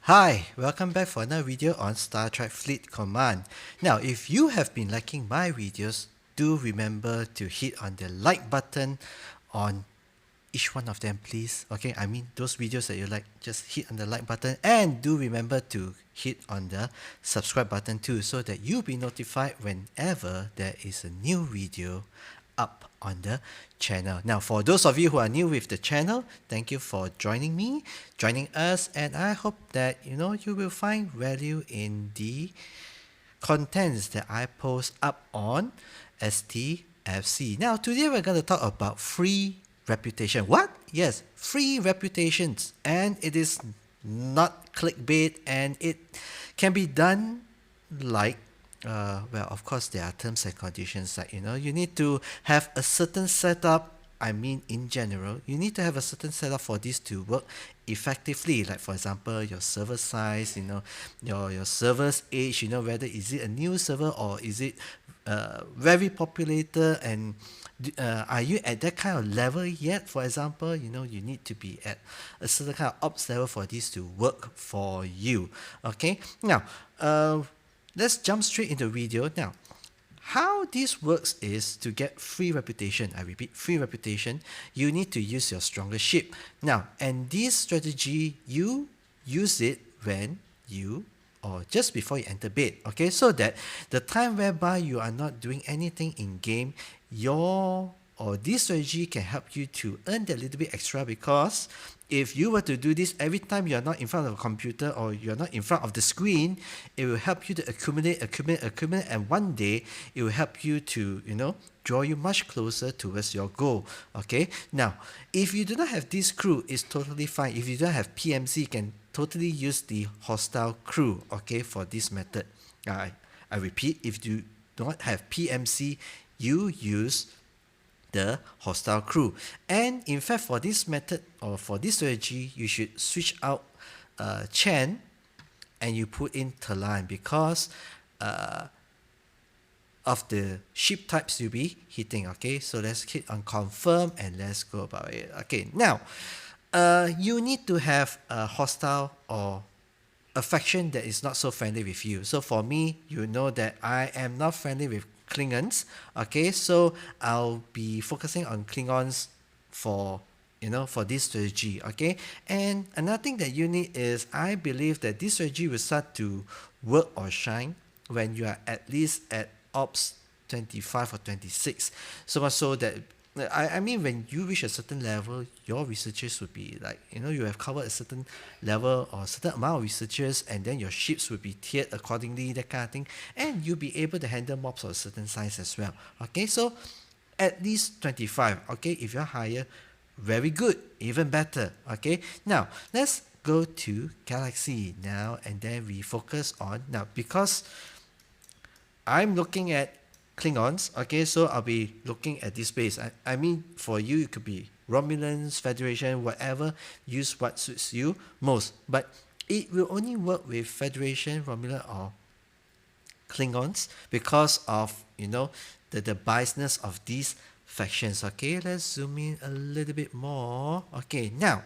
Hi, welcome back for another video on Star Trek Fleet Command. Now, if you have been liking my videos, do remember to hit on the like button on each one of them, please. Okay, I mean those videos that you like, just hit on the like button and do remember to hit on the subscribe button too so that you'll be notified whenever there is a new video up on the channel. Now, for those of you who are new with the channel, thank you for joining us, and I hope that you will find value in the contents that I post up on STFC. Now, today we're going to talk about free reputation. What? Yes, free reputations, and it is not clickbait, and it can be done like well, of course, there are terms and conditions like you need to have a certain setup. I mean, in general, you need to have a certain setup for this to work effectively. Like for example, your server size, your server's age. Whether is it a new server or is it very populated, and are you at that kind of level yet? For example, you need to be at a certain kind of ops level for this to work for you. Okay, now. Let's jump straight into the video. Now, how this works is to get free reputation. I repeat, free reputation. You need to use your strongest ship. Now, and this strategy, you use it when you or just before you enter bed. Okay, so that the time whereby you are not doing anything in game, this strategy can help you to earn that little bit extra, because if you were to do this every time you're not in front of a computer or you're not in front of the screen, it will help you to accumulate, and one day it will help you to, draw you much closer towards your goal. Okay, now if you do not have this crew, it's totally fine. If you don't have PMC, you can totally use the hostile crew, okay, for this method. I repeat, if you do not have PMC, you use the hostile crew. And in fact, for this method or for this strategy, you should switch out Chen and you put in Talan, because of the ship types you'll be hitting. Okay, so let's hit on confirm and let's go about it. Okay, now you need to have a hostile or a faction that is not so friendly with you. So for me, you know that I am not friendly with Klingons. Okay, so I'll be focusing on Klingons for for this strategy. Okay, and another thing that you need is, I believe that this strategy will start to work or shine when you are at least at ops 25 or 26, so much so that I mean, when you reach a certain level, your researchers would be like, you have covered a certain level or a certain amount of researchers, and then your ships will be tiered accordingly, that kind of thing, and you'll be able to handle mobs of a certain size as well. Okay, so at least 25. Okay, if you're higher, very good, even better. Okay, now let's go to Galaxy now, and then we focus on now, because I'm looking at Klingons. Okay, so I'll be looking at this base. I mean, for you, it could be Romulans, Federation, whatever. Use what suits you most. But it will only work with Federation, Romulan, or Klingons, because of the biasness of these factions. Okay, let's zoom in a little bit more. Okay, now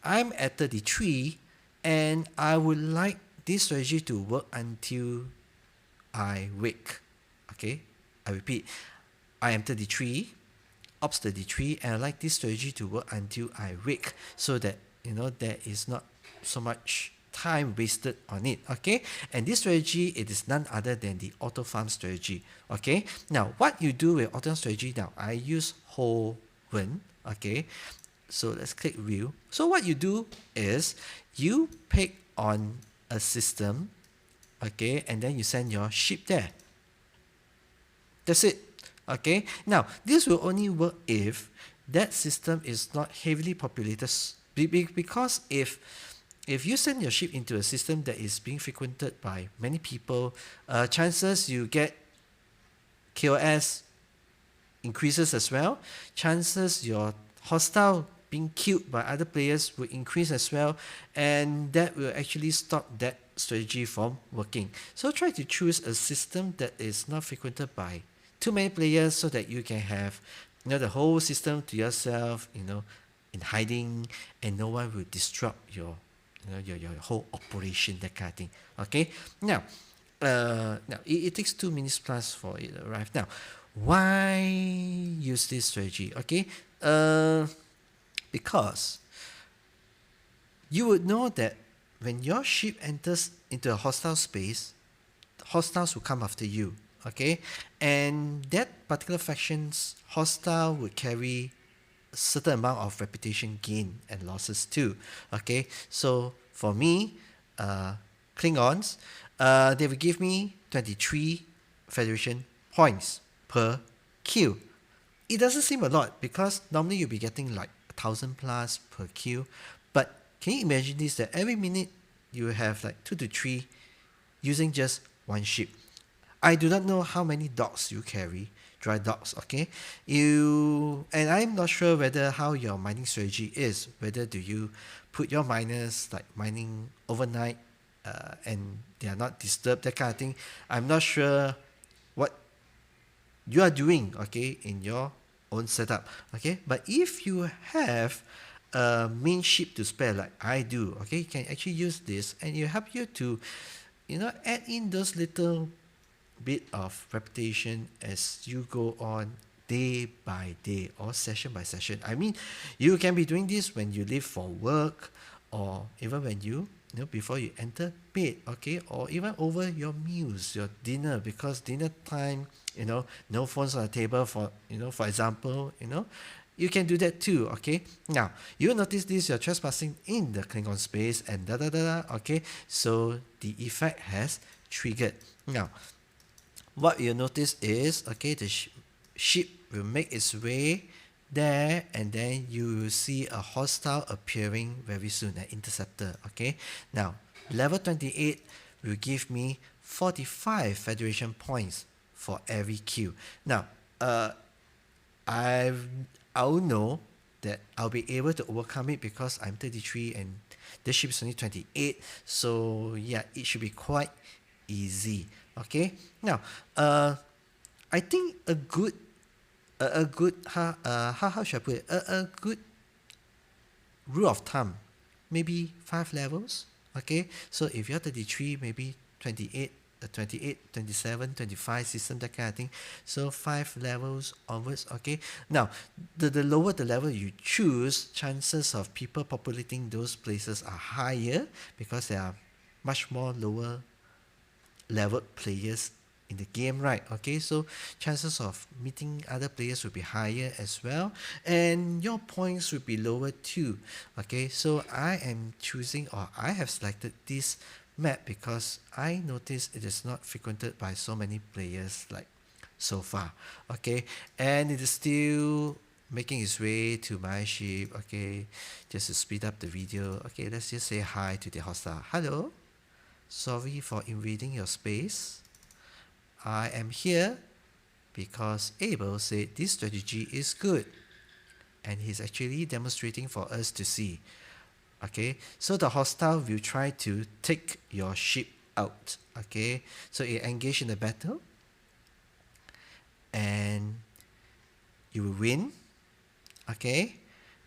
I'm at 33, and I would like this strategy to work until I wake. Okay, I repeat, I am 33, ops 33, and I like this strategy to work until I wake, so that there is not so much time wasted on it. Okay, and this strategy, it is none other than the auto farm strategy. Okay, now what you do with auto strategy, now I use Hoven. Okay, so let's click view. So what you do is you pick on a system, okay, and then you send your ship there. That's it. Okay, now this will only work if that system is not heavily populated, because if you send your ship into a system that is being frequented by many people, chances you get KOS increases as well. Chances your hostile being killed by other players will increase as well, and that will actually stop that strategy from working. So try to choose a system that is not frequented by too many players, so that you can have the whole system to yourself, in hiding, and no one will disrupt your your whole operation, that kind of thing. Okay, now, it takes 2 minutes plus for it to arrive. Now, why use this strategy? Okay, because you would know that when your ship enters into a hostile space, hostiles will come after you. Okay, and that particular faction's hostile would carry a certain amount of reputation gain and losses too. Okay, so for me, Klingons, they will give me 23 Federation points per kill. It doesn't seem a lot because normally you'll be getting like 1,000 plus per kill. But can you imagine this, that every minute you have like 2 to 3 using just one ship? I do not know how many dogs you carry, dry dogs, okay? And I'm not sure whether how your mining strategy is. Whether do you put your miners like mining overnight, and they are not disturbed, that kind of thing. I'm not sure what you are doing, okay, in your own setup, okay. But if you have a main ship to spare like I do, okay, you can actually use this, and it help you to, add in those little bit of reputation as you go on day by day or session by session. I mean, you can be doing this when you leave for work, or even when before you enter bed, okay, or even over your meals, your dinner, because dinner time, no phones on the table, for example, you can do that too, okay. Now you notice this, you're trespassing in the Klingon space and da da da da, okay, so the effect has triggered. Now what you notice is, okay, the ship will make its way there, and then you will see a hostile appearing very soon, an interceptor, okay. Now level 28 will give me 45 Federation points for every kill. Now I'll know that I'll be able to overcome it because I'm 33 and the ship is only 28, so yeah, it should be quite easy. Okay, now I think a good how should I put it, a good rule of thumb, maybe 5 levels. Okay, so if you're 33, maybe 28, 28, 27, 25 system, that kind of thing. So 5 levels onwards. Okay, now the lower the level you choose, chances of people populating those places are higher because there are much more lower leveled players in the game, right? Okay, so chances of meeting other players will be higher as well, and your points will be lower too. Okay, so I am choosing, or I have selected this map because I noticed it is not frequented by so many players like so far. Okay, and it is still making its way to my ship. Okay, just to speed up the video. Okay, let's just say hi to the hostile. Hello, sorry for invading your space. I am here because Abel said this strategy is good, and he's actually demonstrating for us to see. Okay, so the hostile will try to take your ship out. Okay, so it engage in the battle, and you will win. Okay,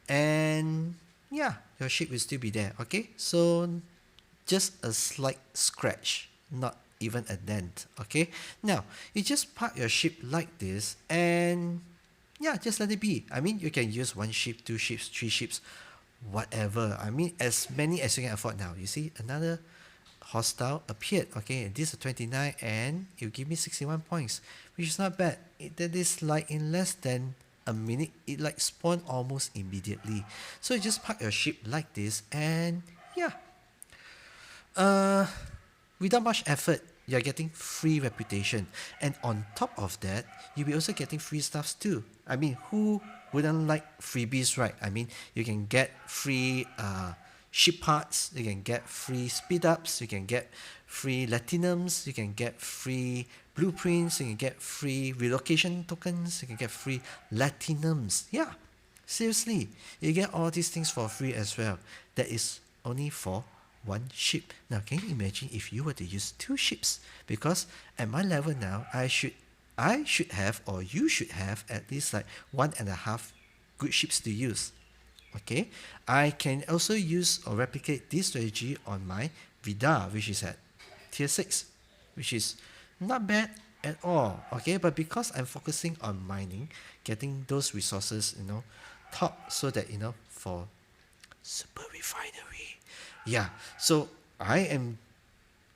and yeah, your ship will still be there. Okay, so just a slight scratch, not even a dent. Okay, now you just park your ship like this, and yeah, just let it be. I mean, you can use 1 ship, 2 ships, 3 ships, whatever. I mean, as many as you can afford. Now you see another hostile appeared. Okay, and this is 29, and it will give me 61 points, which is not bad. That is like in less than a minute, it like spawned almost immediately. So you just park your ship like this, and yeah, without much effort, you're getting free reputation, and on top of that, you'll be also getting free stuffs too. I mean, who wouldn't like freebies, right? I mean, you can get free ship parts, you can get free speed ups, you can get free latinums, you can get free blueprints, you can get free relocation tokens, you can get free latinums. Yeah, seriously, you get all these things for free as well. That is only for 1 ship. Now can you imagine if you were to use 2 ships? Because at my level now, I should have, or you should have, at least like 1.5 good ships to use. Okay, I can also use or replicate this strategy on my Vida, which is at tier 6, which is not bad at all. Okay, but because I'm focusing on mining, getting those resources, top, so that for super refinery. Yeah, so I am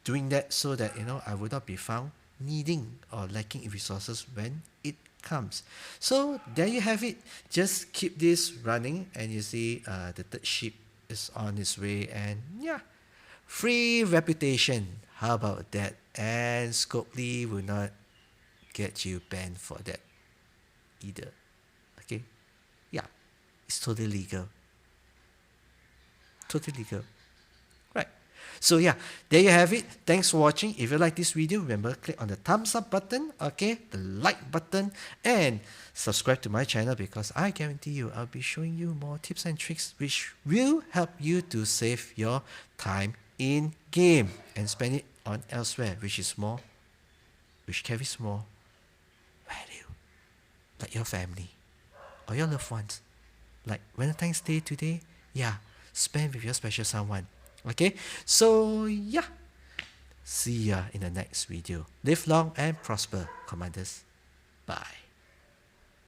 doing that so that I would not be found needing or lacking in resources when it comes. So there you have it. Just keep this running, and you see the third ship is on its way, and yeah, free reputation. How about that? And Scopely will not get you banned for that either. Okay, yeah, it's totally legal. Totally legal. Right. So yeah, there you have it. Thanks for watching. If you like this video, remember click on the thumbs up button, okay, the like button, and subscribe to my channel, because I guarantee you I'll be showing you more tips and tricks which will help you to save your time in game and spend it on elsewhere, which carries more value, like your family or your loved ones. Like Valentine's Day today, yeah, spend with your special someone. Okay, so yeah, see ya in the next video. Live long and prosper, commanders. Bye.